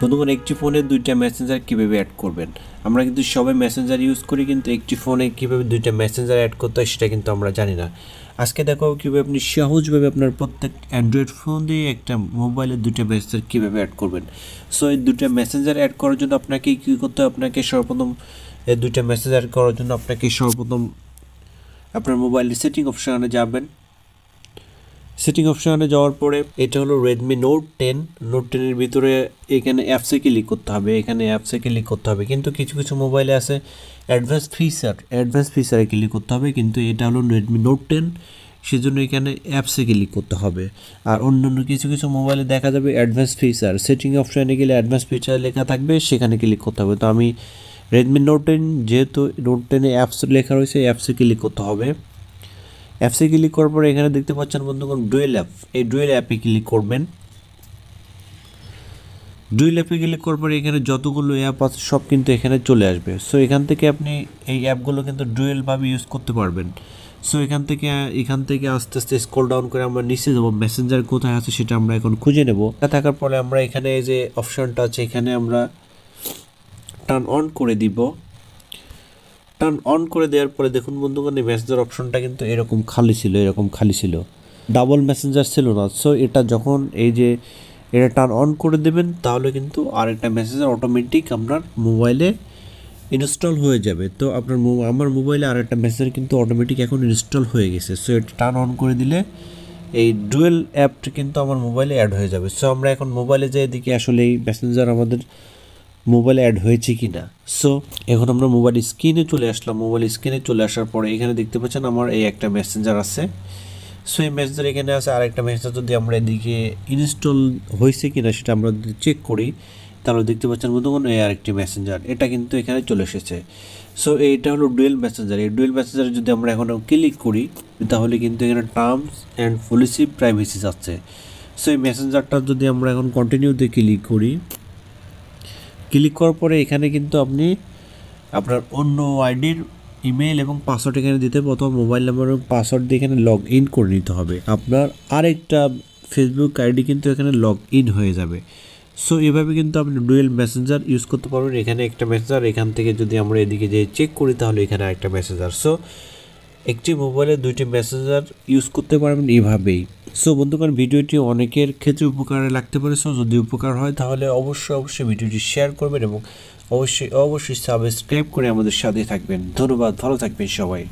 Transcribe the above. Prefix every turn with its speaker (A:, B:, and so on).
A: বন্ধুগণ, একটি ফোনে দুইটা মেসেঞ্জার কীভাবে অ্যাড করবেন। আমরা কিন্তু সবাই মেসেঞ্জার ইউজ করি, কিন্তু একটি ফোনে কীভাবে দুইটা মেসেঞ্জার অ্যাড করতে হয় সেটা কিন্তু আমরা জানি না। আজকে দেখো কীভাবে আপনি সহজভাবে আপনার প্রত্যেক অ্যান্ড্রয়েড ফোন দিয়ে একটা মোবাইলে দুইটা মেসেঞ্জার কীভাবে অ্যাড করবেন। সো এই দুইটা মেসেঞ্জার অ্যাড করার জন্য আপনাকে কী করতে হবে, আপনাকে সর্বপ্রথম এই দুইটা মেসেঞ্জার অ্যাড করার জন্য আপনাকে সর্বপ্রথম আপনার মোবাইলের সেটিং অপশানে যাবেন। সেটিং অপশানে যাওয়ার পরে এটা হলো রেডমি নোট 10। নোট 10-এর ভিতরে এখানে অ্যাপসে ক্লিক করতে হবে, কিন্তু কিছু কিছু মোবাইলে আছে অ্যাডভান্স ফিচারে ক্লিক করতে হবে, কিন্তু এটা হলো রেডমি নোট 10, সেজন্য এখানে অ্যাপসে ক্লিক করতে হবে। আর অন্যান্য কিছু কিছু মোবাইলে দেখা যাবে অ্যাডভান্স ফিচার, সেটিং অপশানে গেলে অ্যাডভান্স ফিচার লেখা থাকবে, সেখানে ক্লিক করতে হবে। তো আমি রেডমি নোট 10, যেহেতু নোট 10-এ অ্যাপস লেখা রয়েছে, অ্যাপসে ক্লিক করতে হবে। অ্যাপসে ক্লিক করার পরে এখানে দেখতে পাচ্ছেন বন্ধুগণ ডুয়েল অ্যাপ, এই ডুয়েল অ্যাপে ক্লিক করবেন। ডুয়েল অ্যাপে ক্লিক করার পরে এখানে যতগুলো অ্যাপ আছে সব কিন্তু এখানে চলে আসবে। সো এখান থেকে আপনি এই অ্যাপগুলো কিন্তু ডুয়েলভাবে ইউজ করতে পারবেন। সো এখান থেকে আস্তে আস্তে স্ক্রল ডাউন করে আমরা নিচে যাবো, মেসেঞ্জার কোথায় আছে সেটা আমরা এখন খুঁজে নেব। থাকার পরে আমরা এখানে যে অপশানটা আছে এখানে আমরা টার্ন অন করে দিব। টার্ন অন করে দেওয়ার পরে দেখুন বন্ধুগণ, এই মেসেঞ্জার অপশনটা কিন্তু এরকম খালি ছিল, ডাবল মেসেঞ্জার ছিল না। সো এটা যখন এটা টার্ন অন করে দেবেন, তাহলে কিন্তু আরেকটা মেসেঞ্জার অটোমেটিক আপনার মোবাইলে ইনস্টল হয়ে যাবে। তো আমার মোবাইলে আরেকটা মেসেঞ্জার কিন্তু অটোমেটিক এখন ইনস্টল হয়ে গেছে। সো এটা টার্ন অন করে দিলে এই ডুয়েল অ্যাপটা কিন্তু আমার মোবাইলে অ্যাড হয়ে যাবে। সো আমরা এখন মোবাইলে যাই, দেখি আসলে এই মেসেঞ্জার আমাদের মোবাইলে অ্যাড হয়েছে কি না। সো এখন আমরা মোবাইল স্ক্রিনে চলে আসলাম। মোবাইল স্ক্রিনে চলে আসার পরে এখানে দেখতে পাচ্ছেন আমার এই একটা মেসেঞ্জার আছে। সো এই মেসেঞ্জার এখানে আছে, আরেকটা মেসেঞ্জার যদি আমরা এদিকে ইনস্টল হয়েছে কি না সেটা আমরা যদি চেক করি, তাহলে দেখতে পাচ্ছেন বন্ধুগণ এই আরেকটি মেসেঞ্জার, এটা কিন্তু এখানে চলে এসেছে। সো এইটা হলো ডুয়েল মেসেঞ্জার। এই ডুয়েল মেসেঞ্জারে যদি আমরা এখন ক্লিক করি, তাহলে কিন্তু এখানে টার্মস অ্যান্ড পলিসি প্রাইভেসি যাচ্ছে। সো এই মেসেঞ্জারটা যদি আমরা এখন কন্টিনিউতে ক্লিক করি, ক্লিক করার পরে এখানে কিন্তু আপনি আপনার অন্য আইডির ইমেল এবং পাসওয়ার্ড এখানে দিতে হবে, অথবা মোবাইল নাম্বার এবং পাসওয়ার্ড দিয়ে এখানে লগ ইন করে নিতে হবে। আপনার আরেকটা ফেসবুক আইডি কিন্তু এখানে লগ ইন হয়ে যাবে। সো এভাবে কিন্তু আপনি ডুয়েল মেসেঞ্জার ইউজ করতে পারবেন। এখানে একটা মেসেঞ্জার, এখান থেকে যদি আমরা এদিকে যে চেক করি, তাহলে এখানে আরেকটা মেসেঞ্জার। সো একটি মোবাইলে দুইটি মেসেঞ্জার ইউজ করতে পারবেন এইভাবেই। সো বন্ধুগণ, ভিডিওটি অনেকের ক্ষেত্রে উপকারে লাগতে পারে। সো যদি উপকার হয় তাহলে অবশ্যই ভিডিওটি শেয়ার করবেন এবং অবশ্যই সাবস্ক্রাইব করে আমাদের সাথে থাকবেন। ধন্যবাদ, ভালো থাকবেন সবাই।